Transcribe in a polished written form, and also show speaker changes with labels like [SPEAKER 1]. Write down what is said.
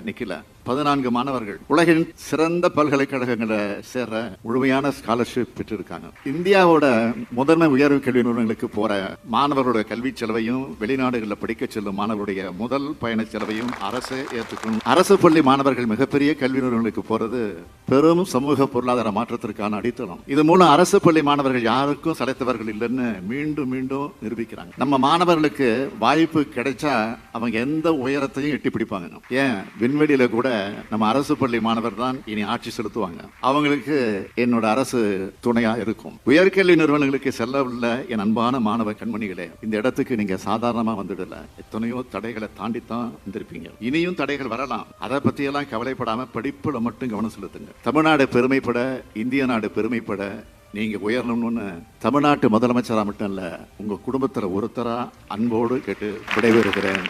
[SPEAKER 1] நிக்கல. 14 மாணவர்கள் உலகின் சிறந்த பல்கலைக்கழகங்களை சேர முழுமையான ஸ்காலர்ஷிப் பெற்றிருக்காங்க. இந்தியாவோட முதன்மை உயர்வு கல்வி நிறுவனங்களுக்கு போற மாணவர்களுடைய கல்வி செலவையும் வெளிநாடுகளில் படிக்க செல்லும் மாணவருடைய முதல் பயண செலவையும் அரசே ஏற்றுக்கணும். அரசு பள்ளி மாணவர்கள் மிகப்பெரிய கல்வி நிறுவனங்களுக்கு போறது பெரும் சமூக பொருளாதார மாற்றத்திற்கான அடித்தளம். இது மூலம் அரசு பள்ளி மாணவர்கள் யாருக்கும் சளைத்தவர்கள் இல்லைன்னு மீண்டும் மீண்டும் நிரூபிக்கிறாங்க. நம்ம மாணவர்களுக்கு வாய்ப்பு கிடைச்சா அவங்க எந்த உயரத்தையும் எட்டி பிடிப்பாங்க. ஏன் விண்வெளியில கூட நம்ம அரசு பள்ளி மாணவர் தான் இனி ஆட்சி செலுத்துவாங்க. அவங்களுக்கு என்னோட அரசு துணையா இருக்கும். உயர்கல்வி நிறுவனங்களுக்கு செல்ல உள்ள என் அன்பான மாணவ கண்மணிகளே, இந்த இடத்துக்கு நீங்க சாதாரணமா வந்துடல. எத்தனையோ தடைகளை தாண்டித்தான் வந்திருப்பீங்க. இனியும் தடைகள் வரலாம். அதை பத்தி எல்லாம் கவலைப்படாம படிப்புல மட்டும் கவனம் செலுத்துங்க. தமிழ்நாடு பெருமைப்பட, இந்திய நாடு பெருமைப்பட நீங்க உயரணும்னு தமிழ்நாட்டு முதலமைச்சரா மட்டும் இல்ல, உங்க குடும்பத்துல ஒருத்தரா அன்போடு கேட்டு விடைபெறுகிறேன்.